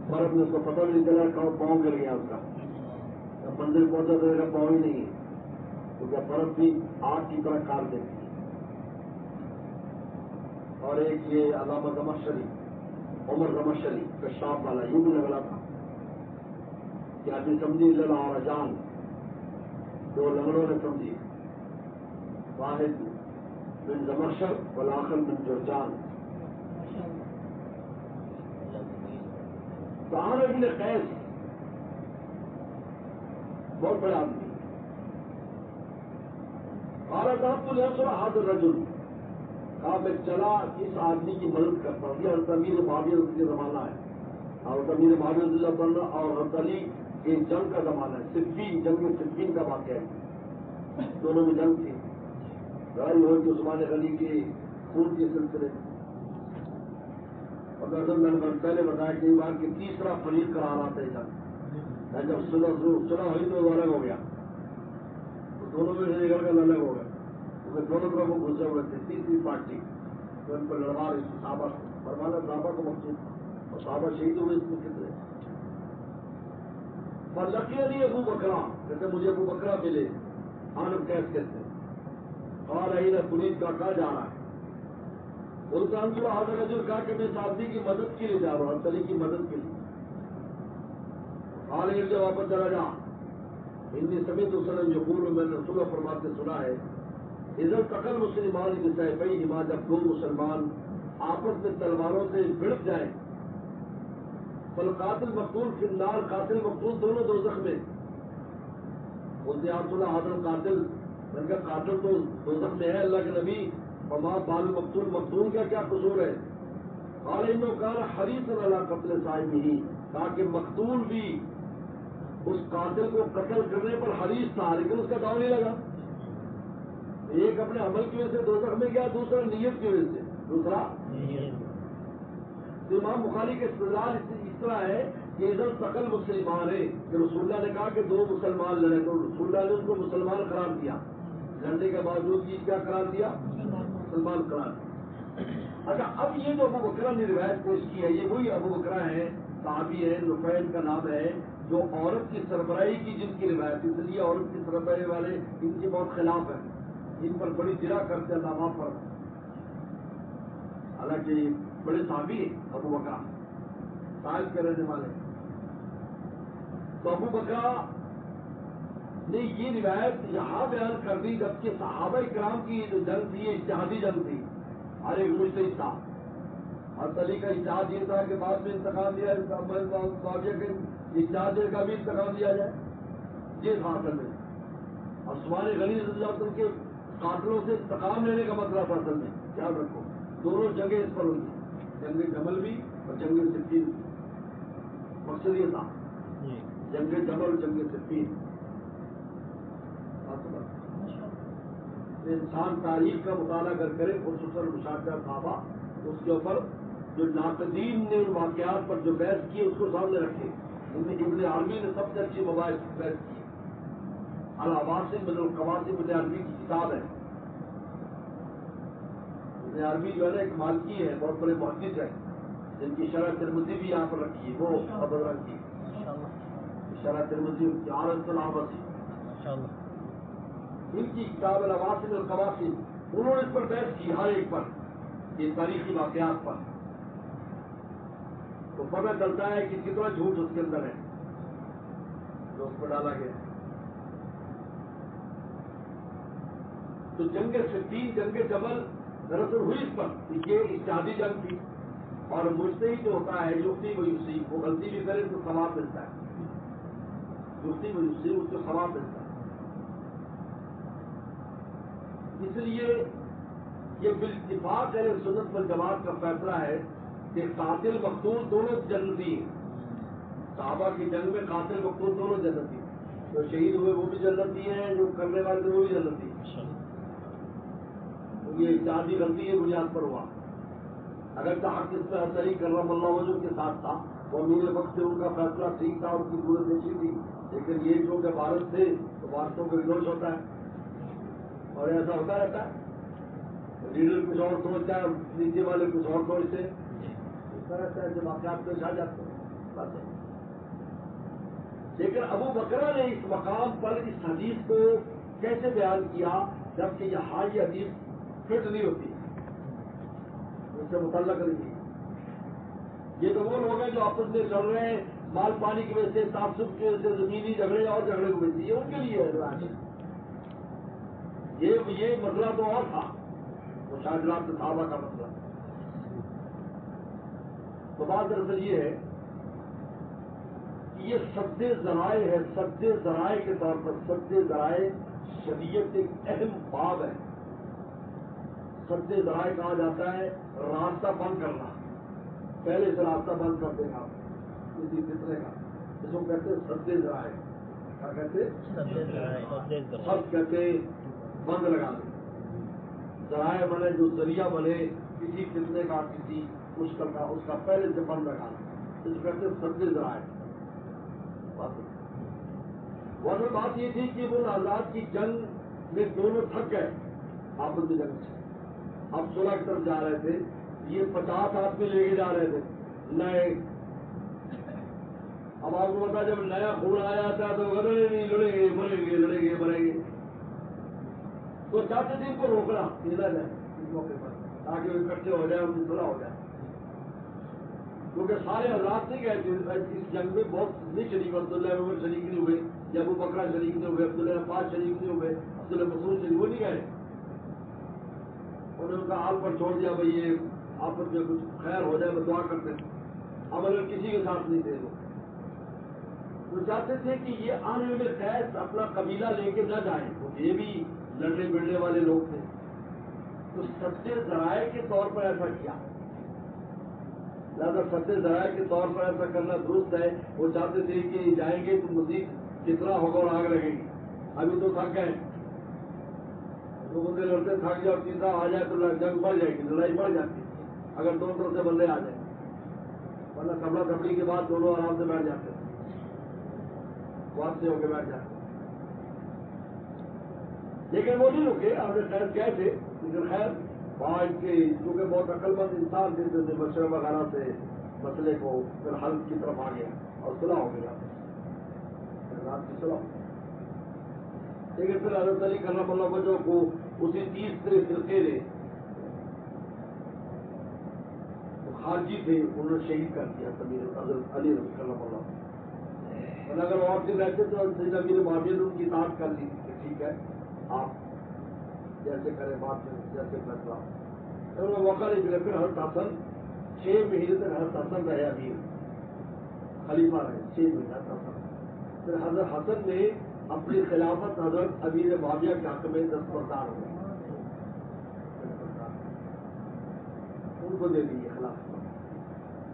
برف میں اس کو پتہ نہیں چلا کہاں پاؤں گر گیا اس کا. مندر پہنچا تو میرا پاؤں ہی نہیں ہے، کیونکہ برف بھی آگ کی طرح کاٹ دیتی ہے. اور ایک یہ علامہ زمخشری، عمر زمخشری کشاف والا، یہ بھی لگا تھا کہ آدمی سمجھی لڑا اور جان. دو لنگڑوں نے سمجھی، واحد من زمخشر والآخر من جرجان. سعد بن قیس بہت بڑا آدمی. قال ذهبت لأنصر هذا الرجل، کہا میں چلا اس آدمی کی مدد کرتا ہوں. یہ حضرت امیر معاویہ کا زمانہ ہے، اور حضرت امیر معاویہ رضی اللہ عنہ اور حضرت علی کے جنگ کا زمانہ ہے. صفین، جنگ صفین کا واقعہ ہے. دونوں میں جنگ تھی. لڑائی ہوئی کہ عثمان غنی کے خون کے سلسلے. اور دراصل میں نے پہلے بتایا کئی بار کہ تیسرا فریق کرا رہا تھا جنگ. جب صلح ہوئی تو الگ ہو گیا، تو دونوں میں سے نکل کر الگ ہو گیا. دونوں طرف وہ گھسے ہوئے تھے. تیسری پارٹی جو ان کو لڑوا رہی تھی صحابہ کو، فرمانا صحابہ کو مقصود، اور صحابہ شہید ہوئے اس میں کتنے. پر لقینی ابو بکرا، جیسے مجھے ابو بکرا ملے، عالم کیس کہتے ہیں. اور اینا ترید کا کہا جا رہا ہے. سلطان جو حاضر رجل کہا کہ میں ساتھی کی مدد کے لیے جا رہا ہوں، علی کی مدد کے لیے. عالم سے واپس چلا جا. انی سمیت وسلم یقول، میں نے رسول فرماتے سنا ہے، اذا التقى المسلمان بسيفيهما، جب دو مسلمان آپس میں تلواروں سے بھڑک جائیں، فالقاتل مقتول فی النار، قاتل مقتول دونوں دوزخ میں. بولتے آپ سنا حاضر قاتل، میں نے کہا قاتل تو دوزخ میں ہے اللہ کے نبی، فما بال مقتول، مقتول کا کیا قصور ہے؟ قال انه كان حريصا على قتل صاحبه، تاکہ مقتول بھی اس قاتل کو قتل کرنے پر حریص تھا، لیکن اس کا داؤ نہیں لگا. ایک اپنے عمل کی وجہ سے دوزخ میں گیا، دوسرا نیت کی وجہ سے. دوسرا امام بخاری کے استدلال اس طرح ہے کہ ادھر سقل مسلمان ہے کہ رسول اللہ نے کہا کہ دو مسلمان لڑے تو رسول اللہ نے ان کو مسلمان قرار دیا. لڑنے کے باوجود یہ کیا قرار دیا؟ مسلمان قرار دیا. اچھا، اب یہ جو ابو بکرہ نے روایت پیش کی ہے، یہ وہی ابو بکرہ ہے، صحابی ہے، نفیل کا نام ہے، جو عورت کی سربراہی کی جن کی روایت. اس لیے عورت کی سربراہی والے ان کے بہت خلاف ہیں، ان پر بڑی جرا کرتے ہیں علامہ پر. حالانکہ بڑے صحابی ہیں ابو بکرہ، طائف کے رہنے والے. تو ابو بکرہ نے یہ روایت یہاں بیان کر دی جبکہ صحابہ کرام کی جو جنگ تھی یہ اجتہادی جنگ تھی. ہر ایک مجتہد تھا. حضرت علی کا اجتہاد یہ تھا کہ بعد میں انتقام دیا، معاویہ کے اجتہاد کا بھی انتقام دیا جائے، یہ تھا اصل میں. عثمان غنی رضی اللہ عنہ کے قاتلوں سے انتقام لینے کا مسئلہ تھا اصل میں. یاد رکھو دونوں جنگیں اس پر ہوئی، جنگ جمل بھی اور جنگ صفین. مقصد یہ تھا جنگ جمل، جنگ صفین. انسان تاریخ کا مطالعہ اگر کرے خصوصاً مشاہدہ صحابہ، اس کے اوپر جو ناقدین نے ان واقعات پر جو بحث کی اس کو سامنے رکھے. ان میں ابن عربی نے سب سے اچھی مباحث بحث کی. العواسم من القواسم ابن عربی کی کتاب ہے. ابن عربی جو ہے نا ایک مالکی ہے، بہت بڑے محدث ہے، جن کی شرح ترمذی بھی یہاں پر رکھی ہے، وہ ابدرا کی شرح ترمذی عارض العبسی، ان کی کتاب العواسم القواسم. انہوں نے اس پر بحث کی، ہر ایک پر، یہ تاریخی واقعات پر. تو پتہ چلتا ہے کہ کتنا جھوٹ اس کے اندر ہے جو اس پر ڈالا گیا. تو جنگ صفین، جنگ جمل دراصل ہوئی اس پر، یہ اجتہادی جنگ تھی. اور مجتہد جو ہوتا ہے یفتی و یصیب، وہ غلطی بھی کرے تو ثواب ملتا ہے. یفتی و یصیب، اس کو ثواب ملتا ہے. اس لیے یہ بالاتفاق اہل سنت والجماعت کا فیصلہ ہے کہ قاتل مقتول دونوں جنتی ہیں. صحابہ کی جنگ میں قاتل مقتول دونوں جنتی ہیں. جو شہید ہوئے وہ بھی جنتی ہیں، جو کرنے والے تھے وہ بھی جنتی ہیں. یہ اجتہادی غلطی کی بنیاد پر ہوا. اگر حق اس پہ صحیح کرم اللہ وجہ کے ساتھ تھا وہ امیر وقت سے ان کا فیصلہ ٹھیک تھا, ان کی صورت دیکھی تھی, لیکن یہ جو کہ بھارت تھے تو بھارتوں کو وروش ہوتا ہے اور ایسا ہوتا رہتا ہے. لیڈر کچھ اور سوچتا ہے, نیچے والے کچھ اور سوچتے ہیں, ہوتا رہتا ہے جب واقعات پیش آ جاتے ہیں. بس ہے. لیکن ابو بکرہ نے اس مقام پر اس حدیث کو کیسے بیان کیا جبکہ یہاں یہ حدیث فٹ نہیں ہوتی, اس سے متعلق نہیں. یہ تو وہ لوگ ہیں جو آپس میں چل رہے ہیں مال پانی کی وجہ سے, تعصب کی وجہ سے, زمینی جھگڑے اور جھگڑے ہوئے تھے, یہ ان کے لیے ہے. یہ مسئلہ تو اور تھا, وہ شاید رات صحابہ کا مسئلہ. تو بات دراصل یہ ہے کہ یہ سد ذرائع ہے. سد ذرائع کے طور پر سد ذرائع شریعت ایک اہم باب ہے. سد ذرائع کہا جاتا ہے راستہ بند کرنا. پہلے سے راستہ بند کر دے گا کسی فطرے کا, جس کو کہتے ہیں سد ذرائع. کیا کہتے ہیں؟ سب کہتے بند لگا دیں. ذرائع بنے جو ذریعہ بنے کسی فطرے کا, کسی مشکل کا, اس کا پہلے سے بند لگا دیں, اس کو کہتے ہیں سد ذرائع. ورنہ بات یہ تھی کہ وہ آزاد کی جنگ میں دونوں تھک گئے آپس میں جنگ سے. اب صلح کی طرف جا رہے تھے, یہ 50 آدمی لے کے جا رہے تھے نئے. اب آپ کو پتا جب نیا خون آ جاتا ہے تو لڑیں گے مریں گے. تو چاہتے تھے ان کو روکنا نکلا جائے اس موقع پر تاکہ وہ اکٹھے ہو جائے, ان کی صلح ہو جائے. کیونکہ سارے حضرات نہیں گئے تھے اس جنگ میں, بہت نہیں شریک. عبداللہ عمر شریک نہیں ہوئے, ابو بکرہ شریک نہیں ہوئے, عبداللہ عباس شریک نہیں ہوئے, عبداللہ مسعود شریک, وہ نہیں گئے. انہوں نے ان کا حال پر چھوڑ دیا, بھائی یہ آپس میں کچھ خیر ہو جائے, میں دعا کرتے ہیں. اب اگر کسی کے ساتھ نہیں تھے تو چاہتے تھے کہ یہ آنے والے قید اپنا قبیلہ لے کے نہ جائیں, یہ بھی لڑنے بڑنے والے لوگ تھے. تو سد ذرائع کے طور پر ایسا کیا. لہٰذا سد ذرائع کے طور پر ایسا کرنا درست ہے. وہ چاہتے تھے کہ جائیں گے تو مزید کتنا ہوگا اور آگ لگے گی. ابھی تو تھک گئے, دو بندے لڑتے تھک جائے اور تیسرا آ جائے تو جنگ بڑھ جائے گی, لڑائی بڑھ جاتی ہے اگر دونوں طرف سے بندے آ جائیں. ورنہ کپڑا کپڑی کے بعد دونوں آرام سے بیٹھ جاتے ہیں, واپسی ہو کے بیٹھ جاتے. لیکن وہ نہیں رکے, آپ نے خیر گئے تھے, لیکن خیر وہاں کے چونکہ بہت عقل مند انسان تھے جو مشورہ وغیرہ سے مسئلے کو پھر حل کی طرف آ گیا اور صلح ہو گیا, رات کی صلح. لیکن پھر حضرت علی کرم اللہ وجہ کو اسی تیسرے فرقے نے خارجی تھے, انہوں نے شہید کر دیا حضرت علی کرم اللہ. اگر اور سے رہتے تو سیدنا امیر معاویہ نے ان کی اطاعت کر لی کہ ٹھیک ہے آپ جیسے کریں بات میں جیسے فیصلہ. انہوں نے موقع نہیں ملا. پھر حضرت حسن 6 مہینے تک حضرت حسن رہے امیر, خلیفہ رہے 6 مہینے حضرت حسن. پھر حضرت حسن نے اپنی خلافت حضرت امیر معاویہ کے حق میں دستبردار ہوئے, ان کو دے دی خلافت.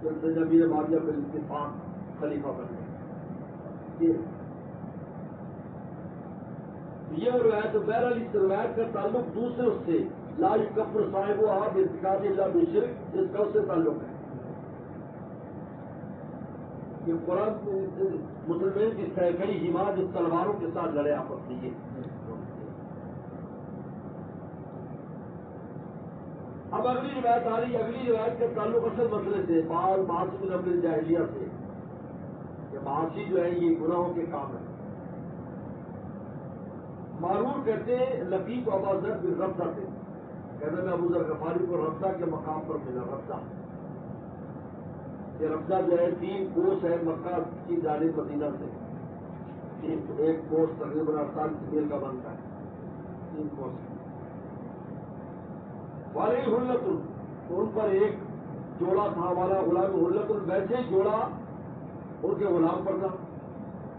جب امیر معاویہ پھر اتفاق خلیفہ بن گئے. یہ روایت بہرحال اس روایت کا تعلق دوسرے سے لا یکفر صاحب آپ ارتکاب الا بالشرک, اس کا اس سے تعلق ہے. یہ قرآن مسلمان کی سیکڑی حماد اس تلواروں کے ساتھ لڑے آپس میں. یہ اب اگلی روایت آ رہی ہے. اگلی روایت کا تعلق اصل مسئلے سے بعض معاصی من امر الجاہلیہ سے. یہ معاصی جو ہے یہ گناہوں کے کام ہے. معرور کہتے ہیں لقیت ابا ذر بن ربضہ سے, کہتے ہیں ابو ذر غفاری کو ربضہ کے مقام پر ملا. ربضہ یہ ربضہ جو ہے 3 کوس ہے مکہ کی جانب مدینہ سے. ایک کوس تقریباً 48 میل کا بنتا ہے. 3 کوس والے حلت, تو ان پر ایک جوڑا تھا والا غلام حلت, ویسے جوڑا ان کے غلام پر تھا.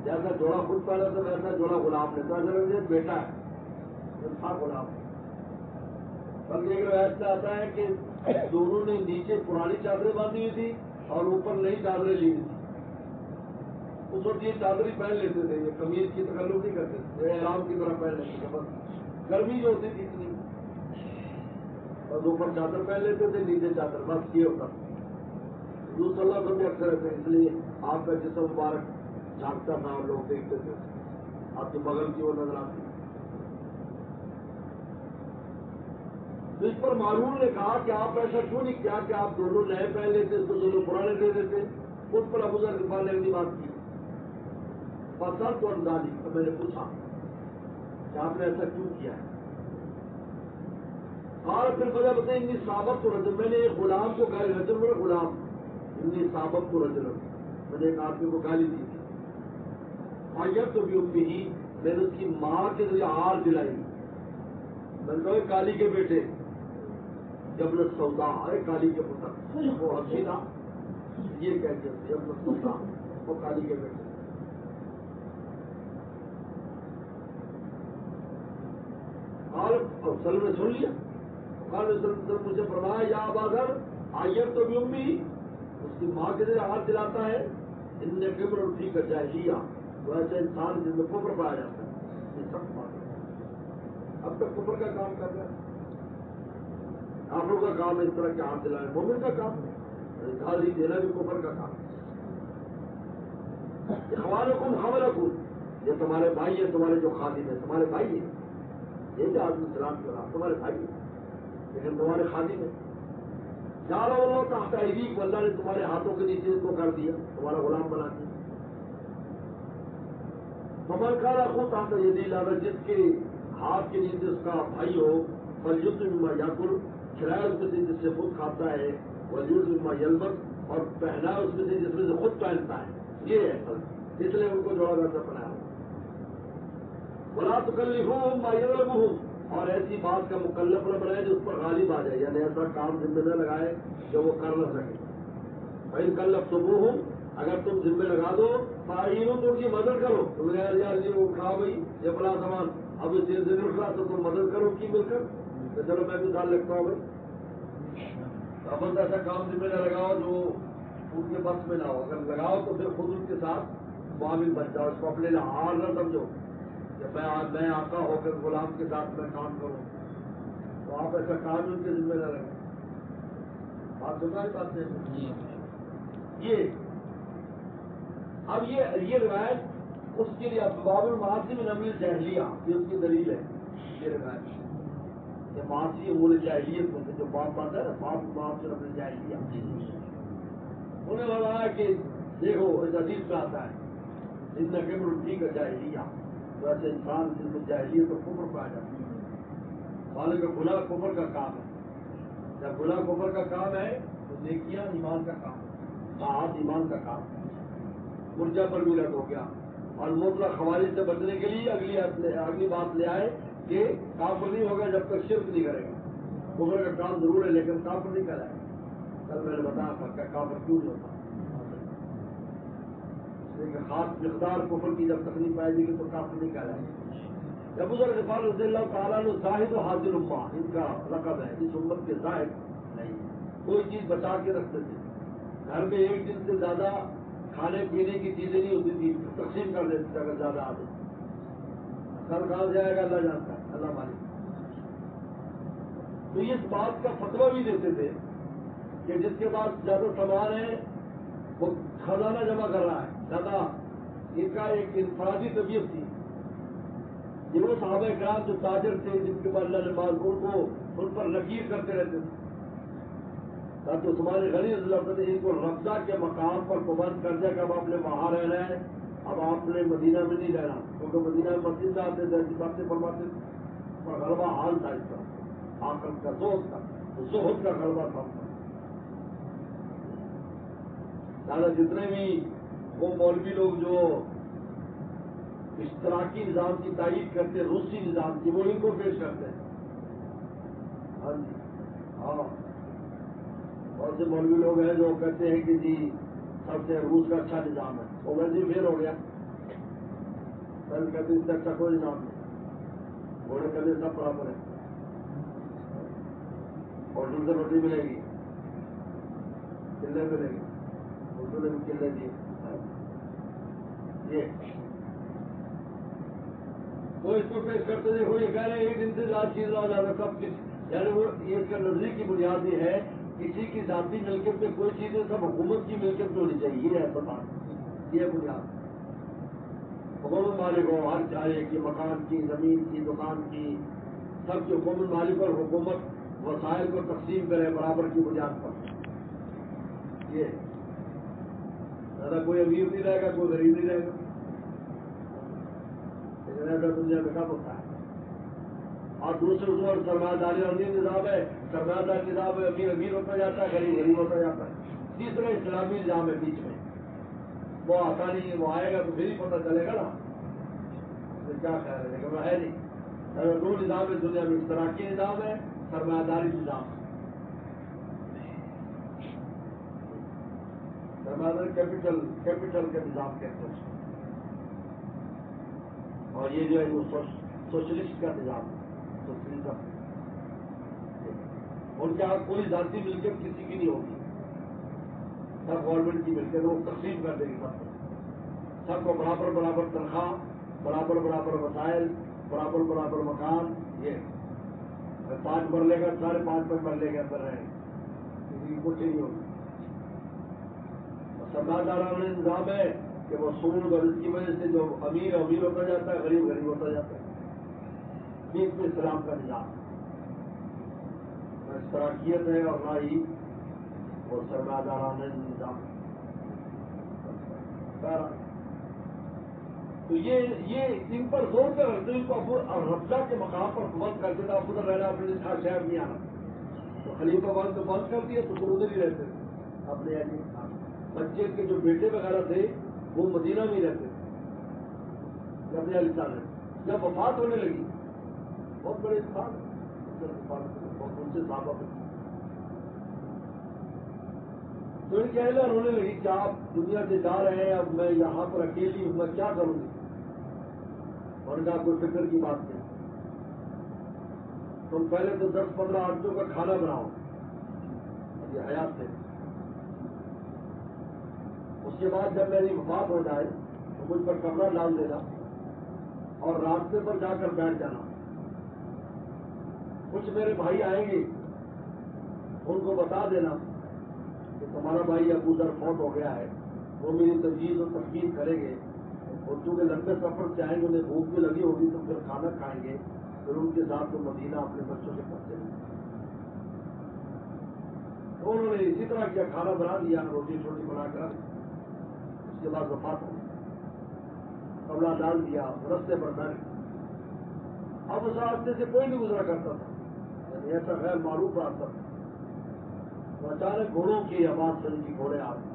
جیسا جوڑا خود پہنا تھا ویسا جوڑا غلام نے. تو ایسا بیٹا ہے تھا غلام. بلکہ ایک روایت سے آتا ہے کہ دونوں نے نیچے پرانی چادریں باندھی ہوئی تھی اور اوپر نئی چادریں لی ہوئی تھی. اس وقت یہ چادری پہن لیتے تھے, یہ قمیض کی تکلف نہیں کرتے تھے, احرام کی طرح پہن لیتے تھے. بس گرمی جو ہوتی تھی اتنی اور اوپر چادر پہن لیتے تھے، نیچے چادر، بس یہ ہوتا تھا۔ حضور صلی اللہ علیہ وسلم بھی اکثر رہتے، اس لیے آپ کا جسم مبارک جھانکتا تھا اور لوگ دیکھتے تھے، آپ کی بغل کی وہ نظر آتی۔ تو اس پر معرور نے کہا کہ آپ ایسا کیوں نہیں کیا کہ آپ دونوں نئے پہن لیتے، اس کو دونوں پرانے دے دیتے؟ اس پر ابو ذر غفاری نے اگلی بات کی، فصل تو اندازی، تو میں نے پوچھا کہ آپ نے ایسا کیوں کیا ہے؟ اور پھر وجہ بتائیں، انی صابت کو رجل، میں نے ایک غلام کو گالی، رجل میں غلام، انی صابت کو رجل، میں نے ایک آدمی کو گالی دی تھی، اور تو بھی امی ہی، میں نے اس کی ماں کے ذریعے آر دلائی، میں نے کہا کالی کے بیٹے، جب نہ سودا ہے کالی کے پتر، وہ حسینہ یہ کہتے ہیں جب نہ سودا، وہ کالی کے بیٹے۔ اور سلم نے سن لیا، مجھے فرمایا یا ابا ذر آئیت تو بھی امی، اس کی ماں کے ذریعے ہاتھ دلاتا ہے، ان نے کبر اور ٹھیک ہے جاہلیہ، وہ ایسا انسان جس میں کفر پایا جاتا ہے، یہ سب بات ہے۔ اب تک کفر کا کام کر رہے ہیں، کافروں کا کام ہے اس طرح کے ہاتھ دلانے، مومن کا کام ہے گالی دینا بھی کفر کا کام ہے۔ اخوانکم حملکم، یہ تمہارے بھائی ہیں، تمہارے جو خادم ہیں تمہارے بھائی ہیں، یہ جو آدمی سلام کر رہا تمہارے بھائی ہیں لیکن تمہارے خادم ہیں۔ جعلہ اللہ تحت ایدیکم، اللہ نے تمہارے ہاتھوں کے نیچے اس کو کر دیا، تمہارا غلام بنا دیا۔ فمن کان اخوہ تحت یدی، لہذا جس کے ہاتھ کے نیچے اس کا بھائی ہو، فلیطعم مما یاکل، کھلائے اس میں سے جس سے خود کھاتا ہے، ولیلبس مما یلبس، اور پہنا اس میں سے جس میں سے خود پہنتا ہے، یہ ہے اصل، اس لیے ان کو جوڑا کرتا بنایا۔ ولا تکلفوہم ما یغلبہم، اور ایسی بات کا مکلف نہ بنائے جو اس پر غالب آ جائے، یعنی ایسا کام ذمہ نہ لگائے جو وہ کر نہ سکے۔ فإن کلفتموہم، اگر تم ذمہ لگا دو، فاعینوا، تو ان کی مدد کرو، تم نے یار یہ اٹھاؤ بھائی یہ بڑا سامان، اب اس چیز سے نہیں اٹھا تو تم مدد کرو کی مل کر، تو چلو میں بھی مثال لگتا ہوں بھائی، اب ایسا کام ذمہ نہ لگاؤ جو ان کے بس میں نہ ہو، اگر لگاؤ تو پھر خود ان کے ساتھ معامل بن جاؤ، اس کو اپنے لیے ہار نہ سمجھو کہ میں آقا ہو کر غلام کے ساتھ میں کام کروں، تو آپ ایسا کام ان کے ذمہ نہ لگیں۔ بات سنا ہے بات نہیں؟ یہ اب یہ روایت اس کے لیے باب المعاصی من امر الجاہلیہ، یہ اس کی دلیل ہے، یہ روایت یہ معاصی امور جاہلیت میں سے جو بات ہے نا، باب المعاصی من امر الجاہلیہ، انہیں بتایا کہ دیکھو اس حدیث میں آتا ہے ان کبر ٹھیک ہے جاہلیہ، ویسے انسان جس میں جاہلیت کو کفر پایا جاتا ہے، مانے کا گناہ کفر کا کام ہے، جب گناہ کفر کا کام ہے تو نیکیاں ایمان کا کام ہے، طاعات ایمان کا کام ہے، مرجع پر بھی رد ہو گیا۔ اور مطلق خوارج سے بچنے کے لیے اگلی بات لے آئے کہ کافر نہیں ہوگا جب تک شرک نہیں کرے گا، کفر کا کام ضرور ہے لیکن کافر نہیں کرائے گا۔ کل میں نے بتایا تھا کہ کافر کیوں نہیں ہوتا، لیکن خاص مقدار کفر کی جب تک نہیں پائے گی تو کافر نہیں کرائے گا۔ ابو ذر غفاری رضی اللہ تعالیٰ عنہ زاہد و حاضر امہ، ان کا لقب ہے، اس امت کے زاہد نہیں، کوئی چیز بچا کے رکھتے تھے، گھر میں ایک دن سے زیادہ کھانے پینے کی چیزیں نہیں ہوتی تھی، تقسیم کر دیتے تھے اگر زیادہ آتے، کل کہاں جائے گا اللہ جانتا ہے، اللہ مالک۔ تو اس بات کا فتویٰ بھی دیتے تھے کہ جس کے پاس زیادہ سامان ہے وہ خزانہ جمع کر رہا ہے زیادہ، ان کا ایک انفرادی طبیعت تھی، یہ وہ صحابہ کرام جو تاجر تھے جن کے بعد اللہ نے بعض ان پر لکیر کرتے رہتے تھے، تاکہ عثمان غنی رضی اللہ عنہ ان کو رفضہ کے مقام پر پابند کر دیا کہ اب آپ نے وہاں رہنا ہے، اب آپ نے مدینہ میں نہیں رہنا، کیونکہ مدینہ میں مسجد میں آتے تھے ایسی باتیں فرماتے تھے، اور غلبہ حال تھا اس کا، آخر کا زہد کا غلبہ تھا۔ دادا جتنے بھی وہ مولوی لوگ جو اشتراکی نظام کی تائید کرتے ہیں، روسی نظام کی، وہ ان کو پیش کرتے ہیں۔ ہاں جی ہاں، بہت سے مولوی لوگ ہیں جو کہتے ہیں کہ جی سب سے روس کا اچھا نظام ہے، وہ ویسے فیل ہو گیا، پہلے کہتے اس سے اچھا کوئی نظام نہیں، گھوڑے کہتے سب برابر ہے، ہوٹل سے روٹی ملے گی، قلعے ملے گی، اردو نے بھی قلعے دیے، یہ وہ اس کو پیش کرتے دیکھو یہ کہہ رہے ہیں ایک دن سے زیادہ چیز لا جاتا، سب یعنی وہ اس کا نظریے کی بنیاد یہ ہے کسی کی ذاتی ملکیت میں کوئی چیز ہے سب حکومت کی ملکیت میں ہونی چاہیے، یہ ہے بات، یہ بنیاد۔ حکومت مالک ہو ہر چاہے کہ مکان کی، زمین کی، دکان کی، سب کے حکومت مالک اور حکومت وسائل کو تقسیم کرے برابر کی بنیاد پر، یہ زیادہ کوئی امیر نہیں رہے گا، کوئی غریب نہیں رہے گا، لیکن ایسا دنیا میں کب ہوتا ہے۔ اور دوسرے اور سرمایہ داری اور نظام ہے، سرمایہ دار نظام ہے، امیر امیر ہوتا جاتا ہے، غریب غریب ہوتا جاتا ہے۔ تیسرا اسلامی نظام ہے بیچ میں، وہ آتا نہیں ہے، وہ آئے گا تو پھر ہی پتہ چلے گا نا کیا خیال ہے، لیکن وہ ہے نہیں۔ دو نظام ہے دنیا میں، اشتراکی نظام ہے، سرمایہ داری نظام ہے۔ سرمایہ داری کیپٹل کا نظام کہتے ہیں، اور یہ جو ہے وہ سوشلسٹ کا نظام ہے، سوشلزم۔ ان کے یہاں کوئی ذاتی ملکیت کسی کی نہیں ہوگی، سب گورنمنٹ کی ملکیت، وہ تقسیم کر دے گی سب کو برابر برابر تنخواہ، برابر برابر وسائل، برابر برابر مکان۔ یہ 5 مرلے کا 5.5 مرلے کے اندر رہے، کسی کی کچھ نہیں ہوگی۔ سرمایہ دارانہ نظام ہے کہ وہ سود اور اس کی وجہ سے جو امیر امیر ہوتا جاتا ہے، غریب غریب ہوتا جاتا ہے۔ بیچ میں اسلام کا نظام نہ اشتراکیت ہے اور نہ ہی وہ سرمایہ دارانہ نظام۔ تو یہ ان پر زور کر رکھتے ان کو رفضہ کے مقام پر بند کر دیتا، ادھر رہنا اپنے شہر نہیں آنا، تو خلیفہ بند تو بند کر دیا تو پھر ادھر ہی رہتے اپنے بچے کے جو بیٹے وغیرہ تھے وہ مدینہ میں رہتے تھے اپنے علی صاحب۔ جب وفات ہونے لگی، بہت بڑے انسان بہت ان سے صحابہ تھے، تو ان کے اہلیہ رونے لگی کہ آپ دنیا سے جا رہے ہیں، اب میں یہاں پر اکیلی ہوں، میں کیا کروں گی؟ اور ان کا کوئی فکر کی بات نہیں، تم پہلے تو 10-15 آدمیوں کا کھانا بناؤ، یہ حیات تھے۔ اس کے بعد جب میری وفات ہو جائے تو مجھ پر کمرہ ڈال دینا اور راستے پر جا کر بیٹھ جانا، کچھ میرے بھائی آئیں گے، ان کو بتا دینا کہ تمہارا بھائی ابو ذر فوت ہو گیا ہے، وہ میری تجویز و تفکیر کریں گے، اور چونکہ لمبے سفر سے آئیں گے، انہیں بھوک بھی لگی ہوگی، تو پھر کھانا کھائیں گے، پھر ان کے ساتھ وہ مدینہ اپنے بچوں کے پاس چلیں گے۔ تو انہوں نے اسی طرح کیا، کھانا بنا دیا، روٹی چھوٹی بنا کر، اس کے بعد وفات ہو، کپڑا ڈال دیا، رستے پر بیٹھ۔ اب اس راستے سے کوئی نہیں گزرا کرتا تھا، یعنی ایسا غیر معروف راستہ تھا، تو اچانک گھوڑوں کی آواز سنی کہ گھوڑے آ رہے،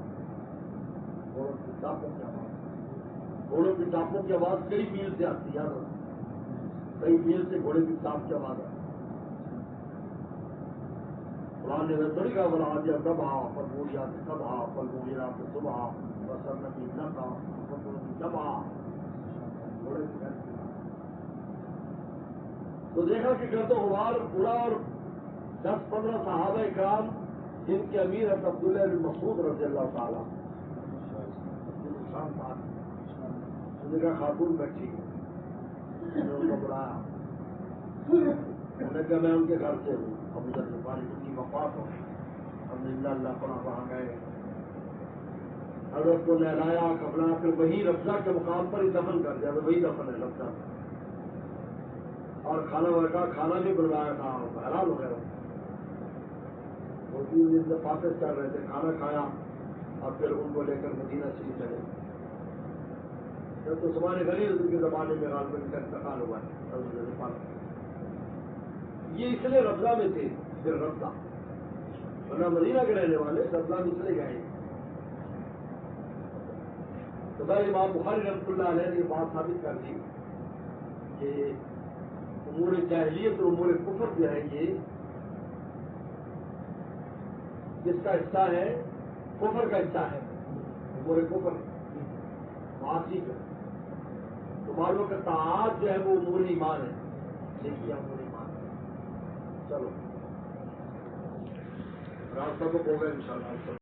گھوڑوں کی ٹاپوں کی آواز، گھوڑوں کی ٹاپوں کی آواز کئی میل سے آتی، یاد رکھو، کئی میل سے گھوڑے کی ٹاپ کی آواز آتی۔ قرآن نے تھوڑی کہا بلا دیا کب آ پر بوڑھیا سے کب آ پر بوڑھیا سے صبح بسر نبی نہ تھا جب آ گھوڑے کی۔ تو دیکھا کہ گرد و غبار اڑا اور 10-15 صحابہ کرام جن کے امیر ہے عبداللہ بن مسعود رضی اللہ تعالیٰ کا خاتون بیٹھی، ان کو بلایا، انہوں نے کہا میں ان کے گھر سے ہوں، ابو ذر غفاری کی وفات ہو، ہم نے اللہ پڑا وہاں گئے، حضرت کو نہلایا کپڑا، پھر وہی رفضہ کے مقام پر ہی دفن کر دیا، وہی دفن ہے رفضہ، اور کھانا وغیرہ کھانا بھی بنوایا تھا، حلال وغیرہ، وہ 3 دن سے فاطر چل رہے تھے، کھانا کھایا اور پھر ان کو لے کر مدینہ شریف چلے۔ جب تو عثمان غنی رضی کے زمانے میں غالباً کا انتقال ہوا ہے، یہ اس لیے رفضہ میں تھے، پھر رفضہ، ورنہ مدینہ کے رہنے والے رفضہ میں چلے گئے۔ تو بھائی امام بخاری رحمۃ اللہ علیہ نے یہ بات ثابت کر دی کہ امور جاہلیت اور امور کفر جو ہے یہ جس کا حصہ ہے کفر کا حصہ ہے، امور کفر معاصی کا، تو معلوم کا تعاہد جو ہے وہ امور ایمان ہے، دیکھیے امور ایمان ہے۔ چلو راستہ کو ہو گئے انشاءاللہ۔